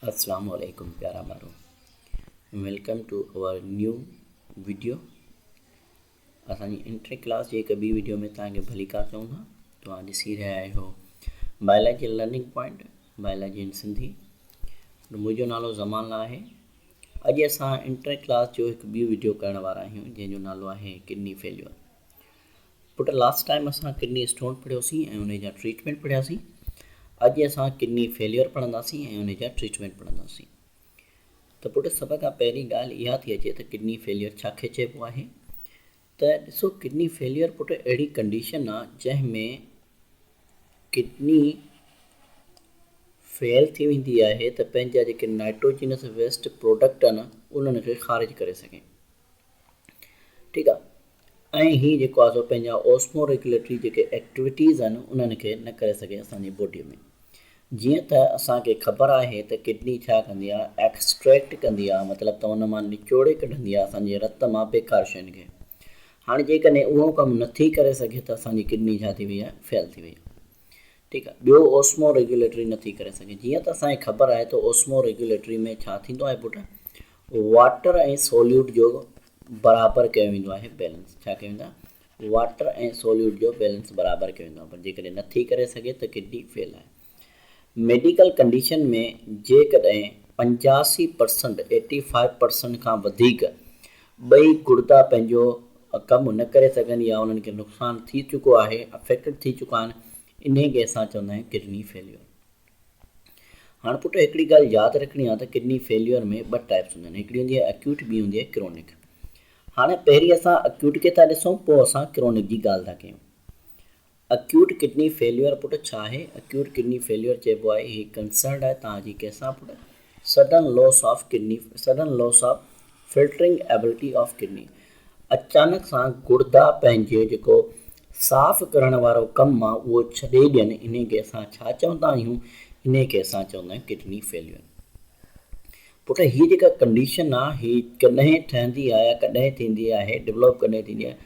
अस्सलाम वालेकुम प्यारा मारो, welcome to our new video. असांजी इंट्री क्लास जी हिकु ॿी वीडियो में तव्हांखे भली कार चऊं था। तव्हां ॾिसी रहिया आहियो बायोलॉजी लर्निंग पॉइंट, बायोलॉजी इन सिंधी। मुंहिंजो नालो ज़मान आहे। अॼु असां इंट्री क्लास जो हिकु ॿी वीडियो करण वारा आहियूं जंहिंजो नालो आहे किडनी फेल्यूर। पुट लास्ट टाइम असां किडनी स्टोन पढ़ियोसीं ऐं उन जा ट्रीटमेंट पढ़ियासीं। अॼु असां किडनी फेल्यूर पढ़ंदासीं ऐं उन जा ट्रीटमेंट पढ़ंदासीं। त पुट सभ खां पहिरीं ॻाल्हि इहा थी अचे त किडनी फेल्यूर छाखे चइबो आहे। त ॾिसो, किडनी फेल्यूर पुट अहिड़ी कंडीशन आहे जंहिंमें किडनी फेल थी वेंदी आहे त पंहिंजा जेके नाइट्रोजिनस वेस्ट प्रोडक्ट आहिनि उन्हनि खे ख़ारिज करे सघे। ठीकु आहे। ऐं हीअ जेको आहे सो पंहिंजा ऑस्मो रेगुलेटरी जेके एक्टिविटीज़ आहिनि उन्हनि खे न करे सघे असांजी बॉडीअ में। जीअं त असांखे ख़बर आहे त किडनी छा कंदी आहे, एक्सट्रैक्ट कंदी आहे, मतिलबु त उन मां निचोड़े कढंदी आहे असांजे रत मां बेकार शयुनि खे। हाणे जेकॾहिं उहो कमु नथी करे सघे त असांजी किडनी छा थी वई आहे, फेल थी वई आहे। ठीकु आहे। ॿियो ऑस्मो रेगुलेटरी नथी करे सघे। जीअं त असांखे ख़बर आहे त ऑस्मो रेगुलेटरी में छा थींदो आहे पुट, वाटर ऐं सोल्यूट जो बराबरि कयो वेंदो आहे बैलेंस। छा कयो वेंदो आहे, वाटर ऐं सोल्यूट जो बैलेंस बराबरि कयो वेंदो आहे। पर जेकॾहिं नथी करे सघे त किडनी फेल आहे। मेडिकल कंडीशन में जेकॾहिं 85% 85% खां वधीक ॿई गुर्दा पंहिंजो कमु न करे सघनि या उन्हनि खे नुक़सानु थी चुको आहे, अफेक्टेड थी चुका आहिनि, इन खे असां चवंदा आहियूं किडनी फेल्यूर। हाणे पुट हिकिड़ी ॻाल्हि यादि रखणी आहे त किडनी फेल्यूर में ॿ टाइप्स हूंदा आहिनि। हिकिड़ी हूंदी आहे एक्यूट, ॿी हूंदी आहे क्रोनिक। हाणे पहिरीं असां एक्यूट खे था ॾिसूं, पोइ असां क्रोनिक जी ॻाल्हि था कयूं। एक्यूट किडनी फेल्यूर पुट छा आहे? एक्यूट किडनी फेल्यूर चइबो आहे ही कंसर्न आहे तव्हांजी कंहिंसां पुट, sudden loss of kidney, sudden loss of filtering ability of kidney. अचानक सां गुर्दा पंहिंजे जेको साफ़ करण वारो कमु आहे उहो छॾे ॾियनि, इन खे असां छा चवंदा आहियूं, इन खे असां चवंदा आहियूं किडनी फेल्यूर। पुट हीअ जेका कंडीशन आहे हीअ कॾहिं ठहंदी आहे या कॾहिं थींदी आहे, डेवलप कॾहिं थींदी आहे,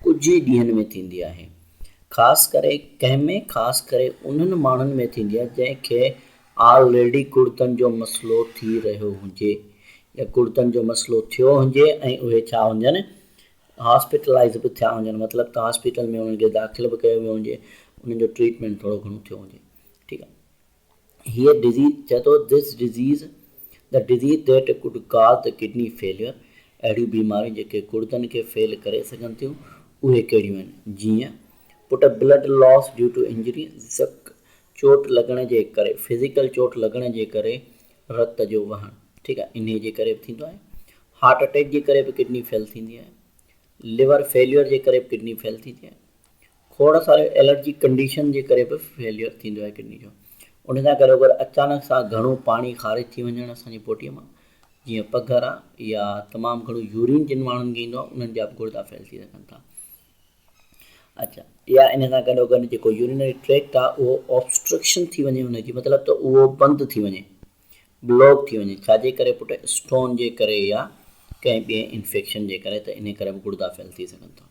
कुझु ई ॾींहंनि में थींदी आहे। ख़ासि करे कंहिंमें, ख़ासि करे उन्हनि माण्हुनि में थींदी आहे जंहिंखे ऑलरेडी गुर्दनि जो मसइलो थी रहियो हुजे या गुर्दनि जो मसइलो थियो हुजे ऐं उहे छा हुजनि, हॉस्पिटलाइज़ बि थिया हुजनि, मतिलबु त हॉस्पिटल में उन्हनि खे दाख़िल बि कयो वियो हुजे, उन्हनि जो ट्रीटमेंट थोरो घणो थियो हुजे। ठीकु आहे। हीअ डिज़ीज़ चए थो, this disease the disease that could cause the kidney failure. अहिड़ियूं बीमारियूं जेके गुर्दनि खे फेल करे सघनि थियूं उहे कहिड़ियूं आहिनि? जीअं पुट blood loss due to injury, चोट लॻण जे करे, फिज़िकल चोट लॻण जे करे रत जो वहण। ठीकु आहे, इन जे करे बि थींदो आहे। हार्ट अटैक जे करे बि किडनी फेल थींदी आहे। लिवर फेल्यूर जे करे बि किडनी फेल थींदी आहे। खोड़ सारे एलर्जी कंडीशन जे करे बि फेल्यूर थींदो आहे किडनी जो। उन सां गॾु अगरि अचानक सां घणो पाणी ख़ारिज थी वञणु असांजी बॉडीअ मां, जीअं पघर आहे या तमामु घणो यूरिन जिन माण्हुनि खे ईंदो आहे, उन्हनि जा बि गुर्दा फेल थी सघनि था। अच्छा, या इन सां गॾो गॾु जेको यूरिनरी ट्रैक्ट आहे उहो ऑब्स्ट्रक्शन थी वञे हुनजी, मतिलबु त उहो बंदि थी वञे, ब्लॉक थी वञे। छाजे करे पुट? स्टोन जे करे या कंहिं ॿिए इन्फेक्शन जे करे, त इन करे बि गुर्दा फेल थी सघनि था।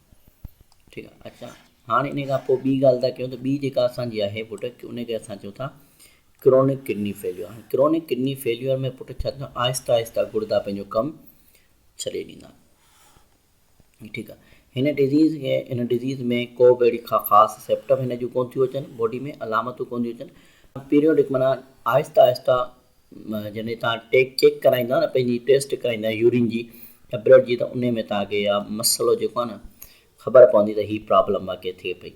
ठीकु आहे। अच्छा, हाणे इन खां पोइ ॿी ॻाल्हि था कयूं त ॿी जेका असांजी आहे पुट, उनखे असां चऊं था क्रोनिक किडनी फेल्यूर। हाणे क्रोनिक किडनी फेल्यूर में पुट छा थींदो? आहिस्ता आहिस्ता गुर्दा पंहिंजो कमु छॾे ॾींदा। ठीकु आहे। हिन डिज़ीज़ में को बि अहिड़ी ख़ासि सिम्पटम हिन जूं कोन थियूं अचनि, बॉडी में अलामतूं कोन थियूं अचनि। पीरियोडिक माना आहिस्ता आहिस्ता जॾहिं तव्हां चेक कराईंदा न, पंहिंजी टेस्ट कराईंदा यूरिन जी या ब्लड जी, त उन में तव्हांखे या मसइलो जेको आहे न ख़बर पवंदी त हीअ प्रॉब्लम आहे, के थिए पई।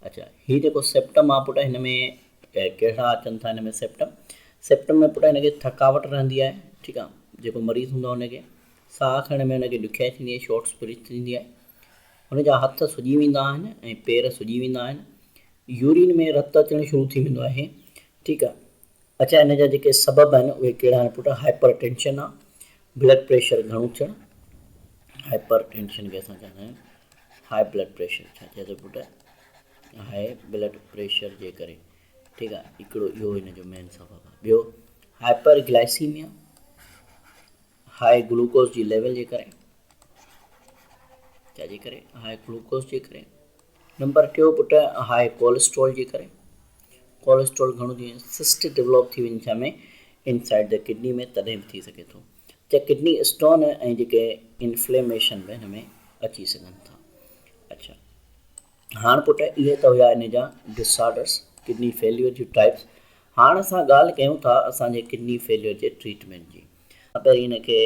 अच्छा, हीअ जेको सिम्पटम आहे पुट, हिन में कहिड़ा अचनि था? हिन में सिम्पटम में पुट हिनखे थकावट रहंदी आहे। ठीकु आहे। जेको मरीज़ हूंदो आहे हुनखे साह खणण में हुनखे ॾुखियाई थींदी आहे, शॉर्ट स्पिरिट थींदी आहे, हुनजा हथ सुॼी वेंदा आहिनि ऐं पेर सुॼी वेंदा आहिनि, यूरिन में रत अचणु शुरू थी वेंदो आहे। ठीकु आहे। अच्छा, हिन जा जेके सबब आहिनि उहे कहिड़ा आहिनि पुट? हाइपर टेंशन आहे, ब्लड प्रेशर घणो थियणु, हाइपर टेंशन खे असां चवंदा आहियूं हाई ब्लड प्रेशर। छा चए थो पुट? हाई ब्लड प्रेशर जे करे। ठीकु आहे, हिकिड़ो इहो हिन जो मेन सबबु आहे। ॿियो हाइपर ग्लाइसीमिया, हाई ग्लूकोज जी लेवल जे करे। छाजे करे? हाई ग्लूकोज जे करे। नंबर 2 पुट हाई कोलेस्ट्रॉल जे करे। कोलेस्ट्रॉल घणो थी वञे, सिस्ट डेवलप थी वञे, छा में इनसाइड द किडनी में तॾहिं बि थी सघे थो। त किडनी स्टोन ऐं जेके इन्फ्लेमेशन में हिन में अची सघनि था। अच्छा, हाणे पुट इहे त हुया इन जा डिसऑर्डर्स, किडनी फेल्यूर जूं टाइप्स। हाणे असां ॻाल्हि कयूं था असांजे किडनी फेल्यूर जे ट्रीटमेंट जी। पहिरीं हिनखे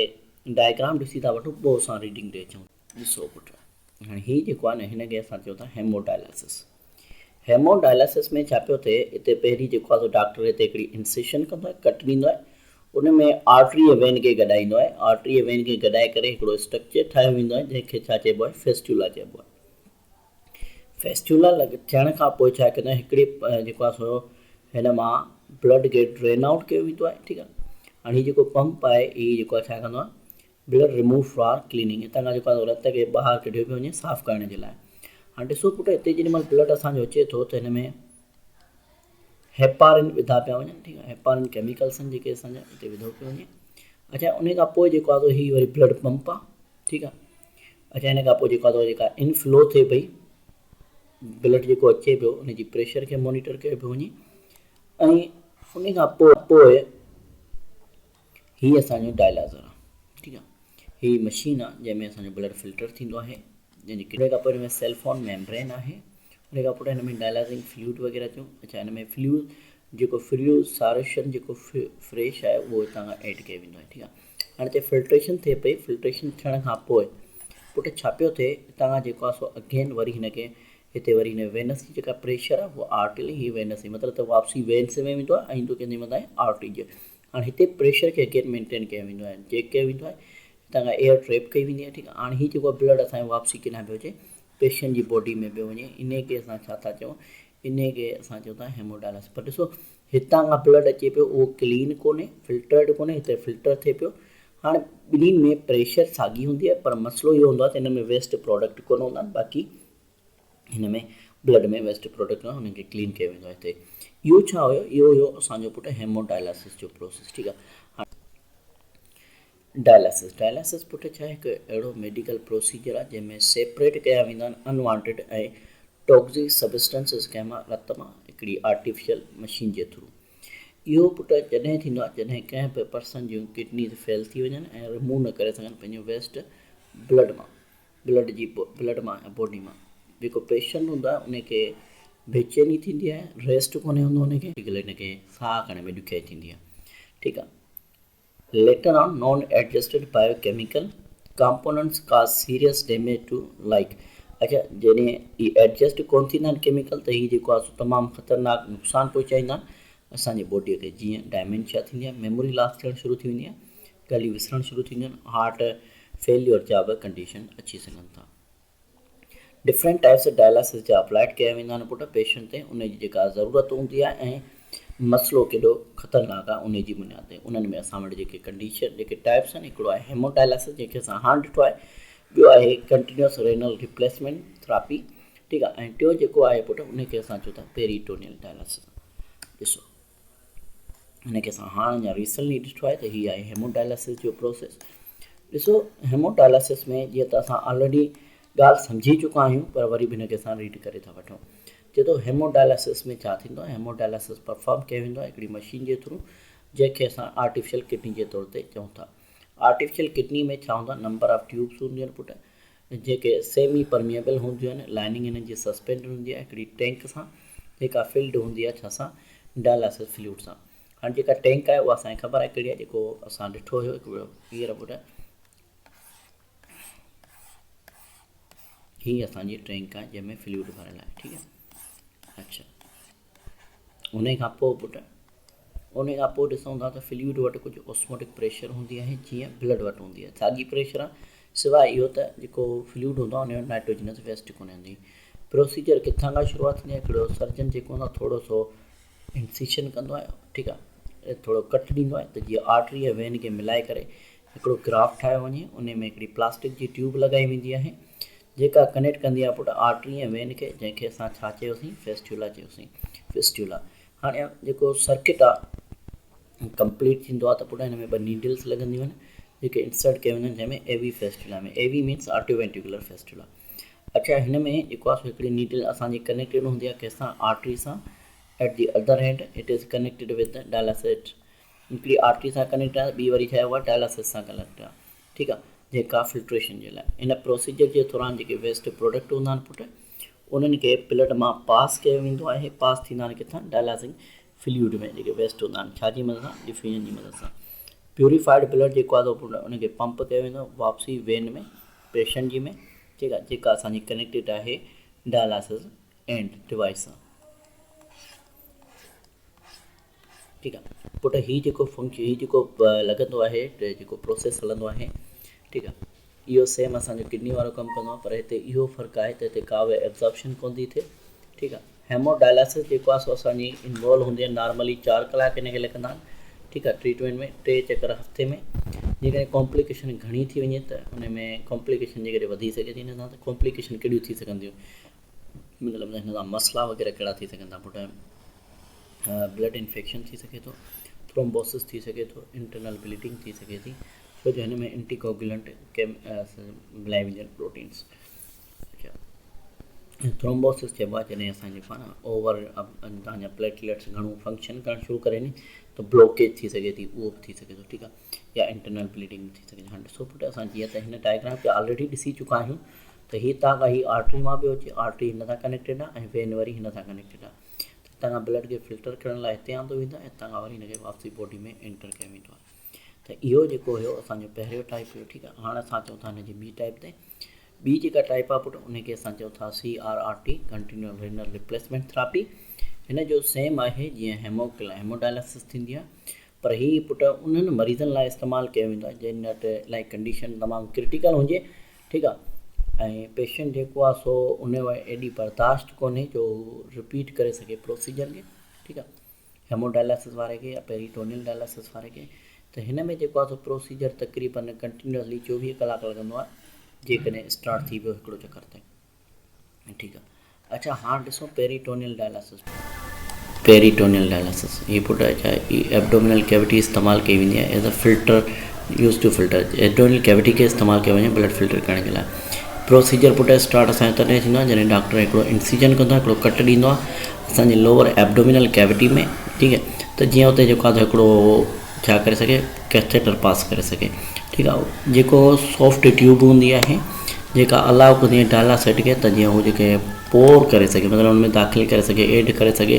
डायग्राम ॾिसी था वठूं, पोइ असां रीडिंग ॾे अचूं। ॾिसो पुट, हाणे हीउ जेको आहे न, हिनखे असां चऊं था हेमोडायलिसिस। हेमोडायलिसिस में छा पियो थिए, हिते पहिरीं जेको आहे डॉक्टर हिते हिकिड़ी इंसिशन कंदो आहे, कट ॾींदो आहे, उन में आर्टरी ऐं वेन खे गॾाईंदो आहे। आर्टरी ऐं वेन खे गॾाए करे हिकिड़ो स्ट्रक्चर ठाहियो वेंदो आहे, जंहिंखे छा चइबो आहे, फेस्टुला चइबो आहे। फेस्टुला थियण खां पोइ छा कंदा आहिनि, हिकिड़े जेको आहे सो हिन मां ब्लड खे ड्रेन आउट कयो वेंदो आहे। ठीकु आहे, हाणे हीउ जेको पंप आहे, हीउ जेको आहे छा कंदो आहे, ब्लड रिमूव फॉर क्लीनिंग, हितां खां जेको आहे रत खे ॿाहिरि कढियो पियो वञे साफ़ु करण जे लाइ। हाणे ॾिसो पुट, हिते जेॾी महिल ब्लड असांजो अचे थो त हिन में हेपारिन विधा पिया वञनि। ठीकु आहे, हेपारिन केमिकल्स आहिनि जेके असांजा हिते विधो पियो वञे। अच्छा, उन खां पोइ जेको आहे हीउ वरी ब्लड पंप आहे। ठीकु आहे, अच्छा, हिन खां पोइ जेको आहे जेका इनफ्लो थिए पई, ब्लड जेको अचे पियो उनजी प्रेशर खे मॉनिटर कयो पियो वञे। ऐं उन खां पोइ हीअ असांजो डायलाइज़र आहे। ठीकु आहे, हीअ मशीन आहे जंहिंमें असांजो ब्लड फिल्टर थींदो आहे, जंहिंजी उन खां पोइ हिन में सेलफोन मेम्ब्रेन आहे। उन खां पोइ हिन में डायलाइज़िंग फ्लूइड वग़ैरह अचूं। अच्छा, हिन में फ्लूइड जेको सारेशन जेको फ्रेश आहे उहो हितां खां एड कयो वेंदो आहे। ठीकु आहे, हाणे हिते फिल्ट्रेशन थिए पई। फिल्ट्रेशन थियण खां पोइ पुट छा पियो थिए, हितां खां जेको आहे सो अगेन वरी हिनखे हिते वरी हिन वेनस जी जेका प्रेशर आहे उहा आर्टरी, हीअ वेनस जी मतिलबु त वापसी वेन्स में वेंदो आहे ऐं कंहिंजे मथां आर्टरी जे। हाणे हिते प्रेशर खे अगेन मेंटेन कयो वेंदो आहे, चेक कयो वेंदो आहे, हितां खां एयर ट्रैप कई वेंदी आहे। ठीकु आहे, हाणे हीउ जेको ब्लड असांजो वापसी किथां पियो अचे, पेशेंट जी बॉडी में पियो वञे। इन खे असां छा था चऊं, इन खे असां चऊं था हेमोडायलिसिस। पर ॾिसो, हितां खां ब्लड अचे पियो उहो क्लीन कोन्हे, फिल्टर्ड कोन्हे, हिते फिल्टर थिए पियो। हाणे ॿिन्हिनि में प्रेशर साॻी हूंदी आहे, पर मसइलो इहो हूंदो आहे त हिन में वेस्ट प्रोडक्ट कोन हूंदा आहिनि, बाक़ी हिन में ब्लड में वेस्ट प्रोडक्ट आहे, हुनखे क्लीन कयो वेंदो आहे। हिते इहो छा हुयो, इहो हुयो असांजो पुट हेमोडायलिसिस जो प्रोसेस। ठीकु आहे, डायलिसिस पुट छा आहे, हिकु अहिड़ो मेडिकल प्रोसीजर आहे जंहिंमें सेपरेट कया वेंदा आहिनि अनवांटेड ऐं टॉक्सिक सब्सटेंसिस कंहिं मां रत मां हिकिड़ी आर्टिफिशियल मशीन जे थ्रू। इहो पुट जॾहिं थींदो आहे जॾहिं कंहिं बि पर्सन जूं किडनी फेल थी वञनि ऐं रिमूव न करे सघनि पंहिंजो वेस्ट ब्लड मां, ब्लड मां ऐं बॉडी मां। जेको पेशेंट हूंदो आहे उनखे बेचैनी थींदी आहे, रेस्ट कोन्हे हूंदो उनखे, हिनखे साह खणण में ॾुखियाई थींदी आहे। ठीकु आहे, later on non-adjusted biochemical components cause serious damage to like। अच्छा, जॾहिं ही एडजस्ट कोन थींदा आहिनि केमिकल, त हीउ जेको आहे तमामु ख़तरनाक नुक़सानु पहुचाईंदा आहिनि असांजी बॉडीअ खे। जीअं डायमेंशिया थींदी आहे, मेमोरी लॉस थियणु शुरू थी वेंदी आहे, ॻाल्हियूं विसरणु शुरू थींदियूं आहिनि, हार्ट फेल्यूर जा बि कंडीशन अची सघनि था। डिफरेंट टाइप्स ऑफ डायलिसिस जा अप्लाइड कया वेंदा आहिनि पुट पेशेंट ते, उनजी जेका ज़रूरत हूंदी आहे ऐं मसइलो केॾो ख़तरनाक आहे उनजी बुनियाद ते। उन्हनि में असां वटि जेके कंडीशन जेके टाइप्स आहिनि, हिकिड़ो आहे हेमोडायलिसिस जंहिंखे असां हाणे ॾिठो आहे, ॿियो आहे कंटिन्यूअस रेनल रिप्लेसमेंट थेरापी। ठीकु आहे, ऐं टियों जेको आहे पुट उनखे असां चऊं था पेरिटोनियल डायलिसिस। ॾिसो, हिनखे असां हाणे अञा रिसेंटली ॾिठो आहे त हीअ आहे हेमोडायलिसिस जो प्रोसेस। ॾिसो, हेमोडायलिसिस में जीअं त असां ऑलरेडी ॻाल्हि सम्झी चुका आहियूं, पर वरी बि हिनखे असां रीड करे था वठूं। चए थो हेमोडायलिसिस में छा थींदो आहे, हेमोडायलिसिस परफॉर्म कयो वेंदो आहे हिकिड़ी मशीन जे थ्रू, जंहिंखे असां आर्टिफिशियल किडनी जे तौर ते चऊं था। आर्टिफिशियल किडनी में छा हूंदो आहे, नंबर ऑफ ट्यूब्स हूंदियूं आहिनि पुट, जेके सेमी परमिएबल हूंदियूं आहिनि, लाइनिंग हिननि जी सस्पेंड हूंदी आहे हिकिड़ी टैंक सां, जेका फिल्ड हूंदी आहे छा सां, डायलिसिस फ्लूइड सां। हाणे जेका टैंक आहे उहा असांखे ख़बर आहे कहिड़ी आहे, जेको असां ॾिठो हुयो हिकिड़ो हींअर पुट, हीअ असांजी टैंक आहे जंहिंमें फ्लूइड भरियलु आहे। ठीकु आहे, अच्छा, उन खां पोइ पुट उन खां पोइ ॾिसूं था त फ्लूइड वटि कुझु ऑस्मोटिक प्रेशर हूंदी आहे, जीअं ब्लड वटि हूंदी आहे, साॻी प्रेशर आहे, सवाइ इहो त जेको फ्लूइड हूंदो आहे उन जो नाइट्रोजनस वेस्ट कोन हूंदी। प्रोसीजर किथां खां शुरूआति थींदी आहे, हिकिड़ो सर्जन जेको हूंदो आहे थोरो सो इंसिशन कंदो आहे। ठीकु आहे, थोरो कट ॾींदो आहे त जीअं आर्टरी ऐं वेन खे मिलाए करे हिकिड़ो ग्राफ ठाहियो वञे, उन में हिकिड़ी प्लास्टिक जी ट्यूब लॻाई वेंदी आहे, जेका कनेक्ट कंदी आहे पुट आर्टरी ऐं वेन खे, जंहिंखे असां छा चयोसीं, फेस्टुला चयोसीं, फिस्टुला। हाणे जेको सर्किट आहे कंप्लीट थींदो आहे त पुट हिन में ॿ नीडल्स लॻंदियूं आहिनि, जेके इंसर्ट कयूं आहिनि जंहिंमें एवी फेस्टुला में, एवी मीन्स आर्टियोवेंटिकुलर फेस्टुला। अच्छा, हिन में जेको आहे हिकिड़ी नीडल असांजी कनेक्टेड हूंदी आहे कंहिंसां, आर्टरी सां। At the other hand it is connected with the dialysis हिकिड़ी आर्टरी सां कनेक्ट आहे, ॿी वरी छा आहे उहा डायलिसिस सां कनेक्ट आहे, ठीकु आहे, जेका फिल्ट्रेशन जे लाइ। इन प्रोसीजर जे दौरान जेके वेस्ट प्रोडक्ट हूंदा आहिनि पुटु, उन्हनि खे पिलट मां पास कयो वेंदो आहे। पास थींदा आहिनि किथां? डायलिसिस फ्लूइड में जेके वेस्ट हूंदा आहिनि, छाजी मदद सां? डिफ्यूजन जी मदद सां। प्यूरीफाइड ब्लड जेको आहे पुटु उनखे पंप कयो वेंदो वापसी वेन में, पेशेंट जी में, ठीकु आहे, जेका असांजी कनेक्टेड आहे डायलिसिस एंड डिवाइस सां, ठीकु आहे पुटु। हीउ जेको फंक्शन, हीउ जेको लॻंदो आहे, जेको प्रोसेस हलंदो आहे, ठीकु आहे, इहो सेम असांजो किडनी वारो कमु कंदो आहे, पर हिते इहो फ़र्क़ु आहे त हिते का बि एब्ज़ॉर्प्शन कोन थी थिए, ठीकु आहे। हेमोडायलिसिस जेको आहे सो असांजी इन्वॉल्व हूंदी आहे, नॉर्मली 4 कलाक हिन खे लॻंदा आहिनि, ठीकु आहे, ट्रीटमेंट में 3 चकर हफ़्ते में। जेकॾहिं कॉम्प्लिकेशन घणी थी वञे त उन में कॉम्प्लिकेशन जेकॾहिं वधी सघे थी, हिन सां त कॉम्प्लिकेशन कहिड़ियूं थी सघंदियूं, मतिलबु हिन सां मसला वग़ैरह कहिड़ा थी सघंदा पुटु? ब्लड इन्फेक्शन थी सघे थो, थ्रोम्बोसिस थी सघे थो, इंटरनल ब्लीडिंग थी सघे थी, छो जो हिन में एंटीकोगुलेंट ब्लाइविजन प्रोटीन्स। थ्रोम्बोसिस चइबो आहे जॾहिं असां जेको आहे न ओवर तव्हांजा प्लेटलेट्स घणो फंक्शन करणु शुरू करे नी त ब्लॉकेज थी सघे थी, उहो बि थी सघे थो, ठीकु आहे, या इंटरनल ब्लीडिंग थी सघे थी। हाणे ॾिसो पुटु, असां जीअं त हिन डायग्राम खे ऑलरेडी ॾिसी चुका आहियूं त हीअ तव्हां हीअ आर्टरी मां पियो अचे, आर्टरी हिन सां कनेक्टेड आहे ऐं वेन वरी हिन सां कनेक्टेड आहे। तव्हां ब्लड खे फिल्टर करण लाइ हिते आंदो वेंदो आहे ऐं तव्हां वरी हिनखे वापसी बॉडी में एंटर कयो वेंदो आहे। त इहो जेको हुयो असांजो पहिरियों टाइप हुयो, ठीकु आहे। हाणे असां चऊं था हिनजी ॿी टाइप ते, ॿी जेका टाइप आहे पुटु उनखे असां चऊं था CRRT, continuous renal replacement therapy. हिन जो सेम आहे जीअं हेमोडायलिसिस थींदी आहे, पर हीअ पुटु उन्हनि मरीज़नि लाइ इस्तेमालु कयो वेंदो आहे जिन वटि लाइक कंडीशन तमामु क्रिटिकल हुजे, ठीकु आहे, ऐं पेशेंट जेको आहे सो उन वटि एॾी बर्दाश्त कोन्हे जो रिपीट करे सघे प्रोसीजर खे, ठीकु आहे, हेमोडायलिसिस वारे खे या पेरिटोनियल डायलिसिस वारे खे। त हिन में जेको आहे सो प्रोसीजर तक़रीबन कंटिन्यूअसली 24 कलाक लॻंदो आहे, जेकॾहिं स्टार्ट थी वियो हिकिड़ो चकर ते, ठीकु आहे। अच्छा, हाणे ॾिसो पेरिटोनियल डायलिसिस। पेरिटोनियल डायलिसिस हीअ पुटु छा एब्डोमिनल कैविटी इस्तेमालु कई वेंदी आहे as a filter, use to filter, abdominal cavity खे इस्तेमालु कयो वञे ब्लड फिल्टर करण जे लाइ। प्रोसीजर पुटु स्टार्ट असांजो तॾहिं थींदो आहे जॾहिं डॉक्टर हिकिड़ो इंसिजन कंदो आहे, हिकिड़ो कट ॾींदो आहे असांजे लोअर एब्डोमिनल कैविटी में, ठीकु आहे, त जीअं हुते जेको आहे त हिकिड़ो छा करे सघे, कैथेटर पास करे सघे, ठीकु आहे, जेको सॉफ्ट ट्यूब हूंदी आहे जेका अलाउ कंदी आहे डायलिसिस खे, त जीअं हू जेके पोर करे सघे, मतिलबु हुन में दाख़िल करे सघे, एड करे सघे,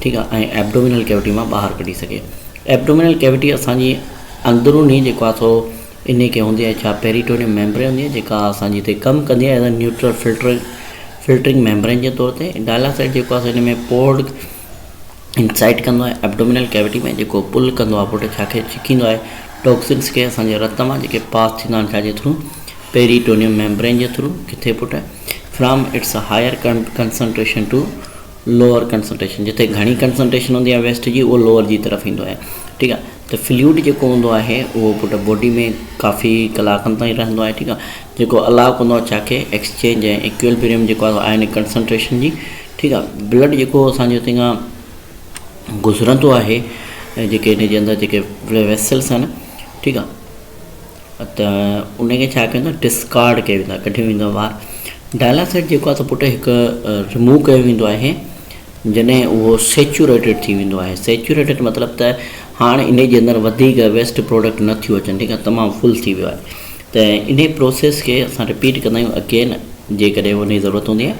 ठीकु आहे, ऐं एब्डोमिनल कैविटी मां ॿाहिरि कढी सघे। एब्डोमिनल कैविटी असांजी अंदरूनी जेको आहे सो इन खे हूंदी आहे छा पेरिटोनियम मेम्ब्रेन हूंदी आहे, जेका असांजी हिते कमु कंदी आहे as a neutral filtering membrane जे तौर ते। डायलिसिस जेको आहे हिन में पोर्ड इंसाइड कंदो आहे एब्डोमिनल कैविटी में, जेको पुल कंदो आहे पुटु छाखे छिकींदो आहे टॉक्सिन्स खे असांजे रत मां जेके पास थींदा आहिनि छाजे थ्रू, पेरिटोनियम मेम्ब्रेन जे थ्रू, किथे पुटु from its higher concentration to lower concentration, जिते घणी कंसंट्रेशन हूंदी आहे वेस्ट जी उहो लोअर जी तरफ़ ईंदो आहे, ठीकु आहे। त फ्लूइड जेको हूंदो आहे उहो पुटु बॉडी में काफ़ी कलाकनि ताईं रहंदो आहे, ठीकु आहे, जेको अलाउ कंदो आहे छाखे एक्सचेंज ऐं इक्विलिब्रियम जेको आहे आहिनि कंसंट्रेशन जी, ठीकु आहे। ब्लड जेको असांजो हिते खां गुज़रंदो आहे जेके हिन जे अंदरि जेके वेसल्स आहिनि, ठीकु आहे, त उनखे छा कयो डिस्कार्ड कयो वेंदो आहे, कढियो वेंदो आहे ॿाहिरि। डायलिसिस जेको आहे त पुटु हिकु रिमूव कयो वेंदो आहे जॾहिं उहो सेचुरेटेड थी वेंदो आहे। सेचुरेटेड मतिलबु त हाणे इन जे अंदरि वधीक वेस्ट प्रोडक्ट न थियूं अचनि, ठीकु आहे, तमामु फुल थी वियो आहे। त इन प्रोसेस खे असां रिपीट कंदा आहियूं अगेन जेकॾहिं उन जी ज़रूरत हूंदी आहे।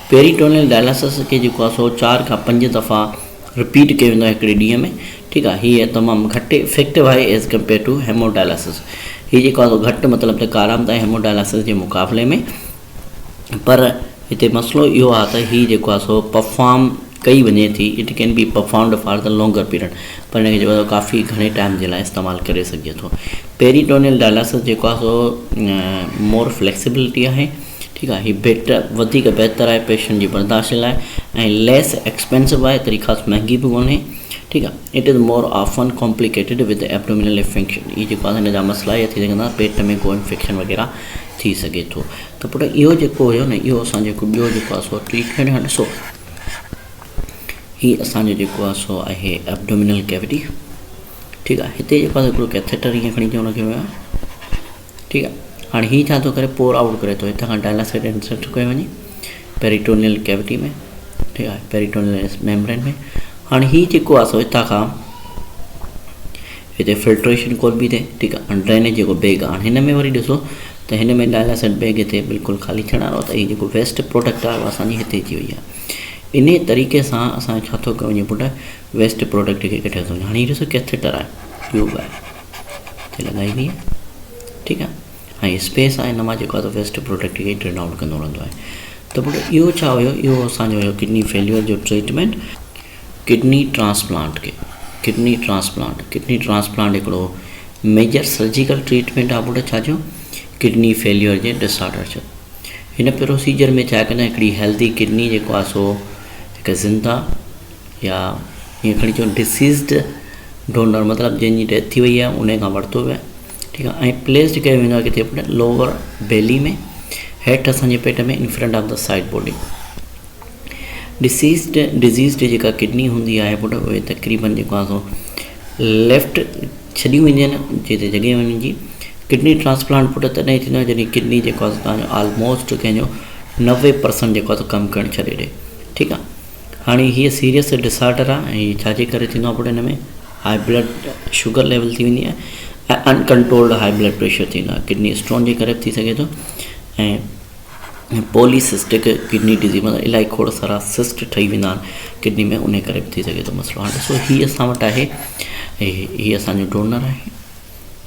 पेरिटोनियल डायलिसिस खे जेको आहे सो 4 खां 5 दफ़ा रिपीट कयो वेंदो आहे हिकिड़े ॾींहं में, ठीकु आहे। हीअ तमामु घटि इफेक्टिव आहे एज़ कम्पेयर टू हेमोडायलिसिस। हीअ जेको आहे घटि मतिलबु त आरामदायक हेमोडायलिसिस जे मुक़ाबले में, पर हिते मसइलो इहो आहे त हीअ जेको आहे सो परफॉर्म कई वञे थी, it can be performed for the longer period, पर हिनखे जेको आहे काफ़ी घणे टाइम जे लाइ इस्तेमालु करे सघिजे थो। पेरिटोनियल डायलिसिस जेको आहे सो मोर फ्लैक्सिबिलिटी आहे, ठीकु आहे, हीअ बेटर वधीक बहितर आहे पेशेंट जी बर्दाश्त लाइ ऐं लेस एक्सपेंसिव आहे, तरी ख़ासि महांगी बि कोन्हे, ठीकु आहे। It is more often complicated with abdominal infection. इहे जेको आहे हिन जा मसइला इहे थी सघंदा, पेट में को इन्फेक्शन वग़ैरह थी सघे थो। त पुटु इहो जेको हुयो न, इहो असां जेको ॿियो जेको आहे सो ट्रीटमेंट आहे। ॾिसो हीअ असांजो जेको आहे सो आहे एब्डोमिनल कैविटी, ठीकु आहे। हिते जेको आहे हिकिड़ो कैथेटर ईअं खणी अचणो रखियो वियो आहे, ठीकु आहे। हाणे हीअ छा थो करे, पोर आउट करे थो, हितां खां डायलिसिस इंसर्ट कयो वञे पेरिटोनियल कैविटी में, ठीकु आहे, पेरिटोनियल मेम्ब्रेन में। हाणे हीअ जेको आहे सो हितां खां हिते फिल्ट्रेशन कोन बि थिए, ठीकु आहे। ड्रेनेज जेको बैग आहे, हाणे हिन में वरी ॾिसो त हिन में डायलासेट बैग हिते बिल्कुलु ख़ाली थियण वारो, त हीअ जेको वेस्ट प्रोडक्ट आहे उहा असांजी हिते अची वई आहे। इन तरीक़े सां असां छा थो कयूं वञे पुटु, वेस्ट प्रोडक्ट खे कढियो थो वञे। हाणे ॾिसो कैथेटर आहे, ट्यूब आहे, हिते लॻाई वई आहे, ठीकु आहे। ऐं स्पेस आहे, हिन मां जेको आहे वेस्ट प्रोडक्ट खे ड्रेन आउट कंदो रहंदो आहे। त पुटु इहो छा हुयो, इहो असांजो हुयो किडनी फेल्यूर जो ट्रीटमेंट, किडनी ट्रांसप्लांट खे। किडनी ट्रांसप्लांट हिकिड़ो मेजर सर्जिकल ट्रीटमेंट आहे पुटु, छाजो, किडनी फेल्यूर जे डिसऑर्डर जो। हिन प्रोसीजर में छा कंदा, हिकिड़ी हेल्दी किडनी जेको आहे सो हिकु ज़िंदा या हीअं खणी चऊं डिसीज़्ड डोनर, मतिलबु जंहिंजी डेथ थी वई आहे उन खां वरितो वियो आहे, ठीकु आहे। ऐं प्लेस्ड कयो वेंदो आहे किथे पुटु, लोअर बेली में, हेठि असांजे पेट में, in front of the side body. Diseased जेका किडनी हूंदी आहे पुटु, उहे तक़रीबन जेको आहे सो लेफ्ट छॾियूं वेंदियूं आहिनि जिते जॻहि वञण जी। किडनी ट्रांसप्लांट पुटु तॾहिं थींदो आहे जॾहिं किडनी जेको आहे तव्हांजो ऑलमोस्ट कंहिंजो 90% जेको आहे कमु करणु छॾे ॾिए, ठीकु आहे। हाणे हीअ सीरियस डिसऑर्डर आहे, ऐं हीअ छाजे करे थींदो आहे पुटु, हिन में हाई ब्लड शुगर लेवल थी वेंदी आहे ऐं अनकंट्रोल्ड हाई ब्लड प्रेशर थींदो आहे। किडनी स्टोन जे करे बि थी सघे थो, ऐं पॉलीसिस्टिक किडनी डिज़ीज़, मतिलबु इलाही खोड़ सारा सिस्ट ठही वेंदा आहिनि किडनी में, उन करे बि थी सघे थो मसइलो। हाणे ॾिसो हीअ असां वटि आहे, हीअ असांजो डोनर आहे,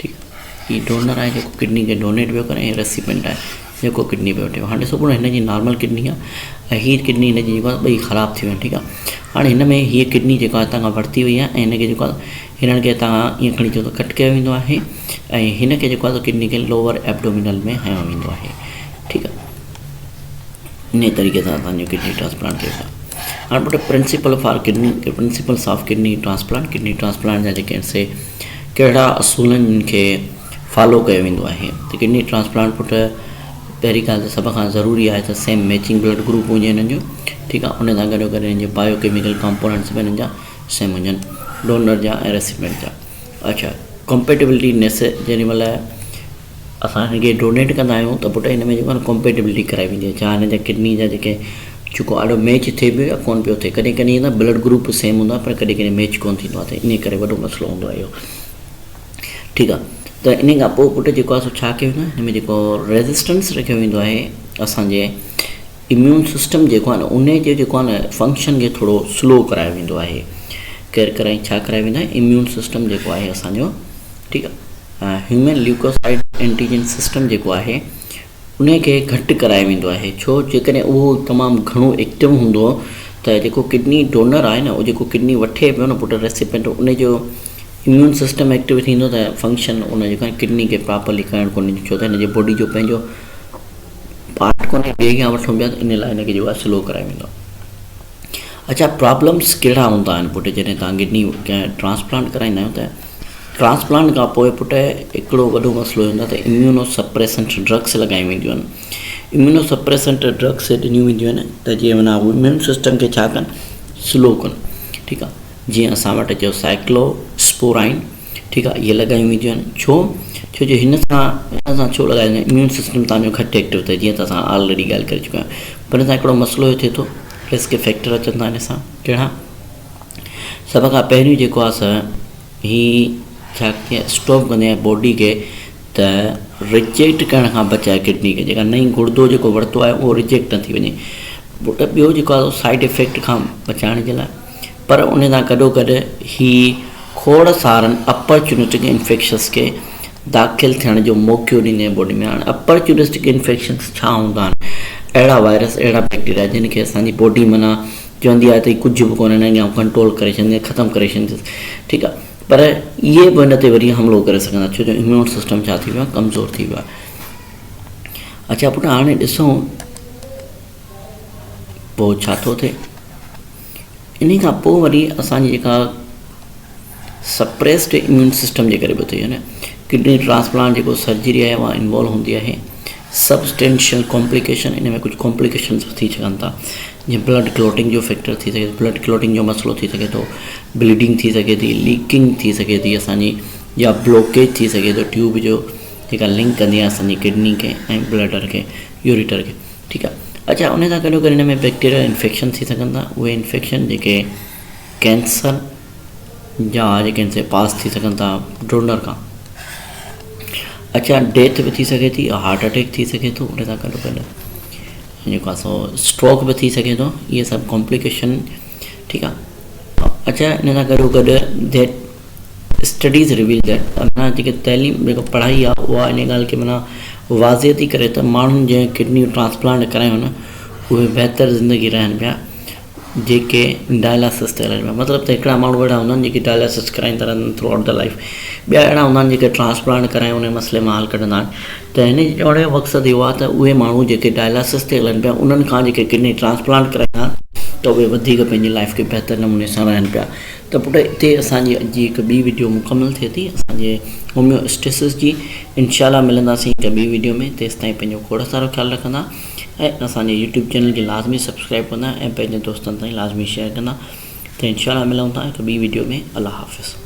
ठीकु आहे। हीअ डोनर आहे जेको किडनी खे डोनेट पियो करे, ऐं रेसिपेंट आहे जेको किडनी पियो वठे। हाणे ॾिसो पुटु, हिन जी नॉर्मल किडनी आहे ऐं हीअ किडनी हिन जी जेको आहे ॿई ख़राबु थी वियूं आहिनि, ठीकु आहे। हाणे हिन में हीअ किडनी जेको आहे हितां खां वरिती वई आहे, ऐं हिनखे जेको आहे हिननि खे तव्हां ईअं खणी चओ त कट कयो वेंदो आहे, ऐं हिन खे जेको आहे किडनी खे लोअर एब्डोमिनल में हयो वेंदो आहे, ठीकु आहे। इन तरीक़े सां असांजो किडनी ट्रांसप्लांट कयो आहे। हाणे पुटु प्रिंसिपल्स ऑफ किडनी ट्रांसप्लांट जा जेके से कहिड़ा असूलनि खे फॉलो कयो वेंदो आहे। त किडनी ट्रांसप्लांट पुटु पहिरीं ॻाल्हि त सभ खां ज़रूरी आहे त सेम मैचिंग ब्लड ग्रुप हुजे हिननि जो, ठीकु आहे। उन सां गॾो गॾु हिन जे बायोकेमिकल कंपोनेंट्स बि हिननि जा सेम हुजनि, डोनर जा ऐं रेसिपेंट जा। अच्छा, कॉम्पेटिबिलिटी जेॾी महिल असां हिनखे डोनेट कंदा आहियूं त पुटु हिन में जेको आहे न कॉम्पेटिबिलिटी कराई वेंदी आहे, छा हिन जा किडनी जा जेके जेको ॾाढो मैच थिए पियो या कोन पियो थिए। कॾहिं कॾहिं ईंदा ब्लड ग्रुप सेम हूंदो आहे, पर कॾहिं कॾहिं मैच कोन थींदो आहे, त इन करे वॾो मसइलो हूंदो आहे इहो, ठीकु आहे। त इन खां पोइ पुटु जेको आहे सो छा कयो वेंदो आहे, हिन में जेको रेज़िस्टेंस रखियो वेंदो आहे, असांजे इम्यून सिस्टम जेको आहे न उन जो जेको आहे न फंक्शन खे थोरो स्लो करायो वेंदो आहे। केरु छा करायो वेंदो आहे, इम्यून सिस्टम जेको आहे असांजो, ठीकु आहे। ह्यूमन ल्यूकोसाइड एंटीजन सिस्टम जेको आहे उनखे घटि करायो वेंदो आहे। छो, जेकॾहिं उहो तमामु घणो एक्टिव हूंदो त जेको किडनी डोनर आहे न, उहो जेको किडनी वठे पियो न पुटु रेसिपेंट, उनजो इम्यून सिस्टम एक्टिव थींदो त फंक्शन उन जेको आहे किडनी खे प्रॉपरली करणु कोन्हे, छो त हिनजे बॉडी जो पंहिंजो पार्ट कोन्हे, ॿिए खां वठूं पिया, त इन लाइ हिनखे जेको आहे स्लो करायो वेंदो आहे। अच्छा, प्रॉब्लम्स कहिड़ा हूंदा आहिनि पुटु जॾहिं तव्हां किडनी कंहिं ट्रांसप्लांट कराईंदा आहियो? त ट्रांसप्लांट खां पोइ पुटु हिकिड़ो वॾो मसइलो हूंदो आहे त इम्यूनोसप्रेसेंट ड्रग्स लॻायूं वेंदियूं आहिनि। इम्यूनोसप्रेसेंट ड्रग्स ॾिनियूं वेंदियूं आहिनि त जीअं माना इम्यून सिस्टम खे छा कनि, स्लो कनि, ठीकु आहे। जीअं असां वटि अचो साइक्लोस्पोराइन, ठीकु आहे, इहे लॻायूं वेंदियूं आहिनि। छो जो हिन सां छो लॻाईंदा आहिनि, इम्यून सिस्टम तव्हांजो घटि एक्टिव थिए, जीअं त असां ऑलरेडी ॻाल्हि करे चुका आहियूं। पर हिन सां हिकिड़ो मसइलो थिए थो, रिस्क फैक्टर अचनि था हिन सां। कहिड़ा? सभ खां पहिरियों जेको आहे हीअ छा स्टॉप कंदी आहे बॉडी खे त रिजेक्ट करण खां बचाए किडनी खे, जेका नई गुर्दो जेको वरितो आहे उहो रिजेक्ट न थी वञे। पुटु ॿियो जेको आहे साइड इफेक्ट खां बचाइण जे लाइ, पर उन सां गॾो गॾु ही खोड़ सारनि अपॉर्चुनिटिक इन्फेक्शन्स खे दाख़िल थियण जो मौक़ो ॾींदे बॉडी में। हाणे अपॉर्चुनिस्टिक इन्फेक्शन्स छा हूंदा आहिनि? अहिड़ा वायरस, अहिड़ा बैक्टीरिया जिन खे असांजी बॉडी माना चवंदी आहे त कुझु बि कोन्हे, हिननि खे कंट्रोल करे छॾींदी, ख़तमु करे छॾींदसि, ठीकु आहे। पर इहे बि हिन ते वरी हमिलो करे सघंदा, छो जो इम्यून सिस्टम छा थी वियो आहे, कमज़ोर थी वियो आहे। अच्छा पुटु, हाणे ॾिसूं पोइ छा थो थिए। इन खां पोइ वरी असांजी जेका सप्रेस्ड इम्यून सिस्टम जे करे बि थी वञे, किडनी ट्रांसप्लांट जेको सर्जरी आहे उहा इन्वॉल्व हूंदी आहे। सबस्टेंशियल कॉम्प्लिकेशन, इन में कुझु कॉम्प्लिकेशन्स थी सघनि था, जीअं ब्लड क्लॉटिंग जो फैक्टर थी सघे, ब्लड क्लॉटिंग जो मसइलो थी सघे थो, ब्लीडिंग थी सघे थी, लीकिंग थी सघे थी असांजी, या ब्लॉकेज थी सघे थो ट्यूब जो जेका लिंक कंदी आहे असांजी किडनी खे ऐं ब्लडर खे, यूरिटर खे, ठीकु आहे। अच्छा, उन सां गॾो गॾु हिन में बैक्टीरियल इन्फेक्शन थी सघनि था। उहे इन्फेक्शन जेके कैंसर या जेके से पास थी सघनि था डोनर खां। अच्छा, डेथ भी थी सघे थी, हार्ट अटैक थी सघे थो, उन सां गॾु गॾु जेको आहे सो स्ट्रोक भी थी सघे थो, इहे सभु कॉम्प्लिकेशन। ठीकु आहे। अच्छा, इन सां गॾो गॾु दैट स्टडीज़ रिवील दैट माना जेके तइलीम जेको पढ़ाई आहे उहा इन ॻाल्हि खे माना वाज़े थी करे त माण्हुनि जंहिं किडनी ट्रांसप्लांट करायूं न उहे बहितर ज़िंदगी रहनि पिया जेके डायलिसिस ते हलनि पिया। मतिलबु त हिकिड़ा माण्हू अहिड़ा हूंदा आहिनि जेके डायलिसिस कराईंदा रहंदा आहिनि थ्रू आउट द लाइफ, ॿिया अहिड़ा हूंदा आहिनि जेके ट्रांसप्लांट करायूं उन मसइले मां हल कढंदा आहिनि। त हिन चवण जो मक़सदु इहो आहे त उहे माण्हू जेके डायलिसिस ते हलनि पिया उन्हनि खां जेके किडनी ट्रांसप्लांट कराईंदा आहिनि त उहे वधीक पंहिंजी लाइफ खे बहितर नमूने सां रहनि पिया। त पुटु हिते असांजी अॼु जी हिकु ॿी वीडियो मुकमल थिए थी असांजे होम्योस्टेसिस जी। इंशाल्लाह मिलंदासीं हिकु ॿी वीडियो में। तेसि ताईं पंहिंजो खोड़ सारो ख़्यालु रखंदा ऐं असांजे यूट्यूब चैनल खे लाज़मी सब्सक्राइब कंदा ऐं पंहिंजे दोस्तनि ताईं लाज़मी शेयर कंदा। त इंशाल्लाह मिलूं था हिकु ॿी वीडियो में। अल्लाह हाफ़िज़।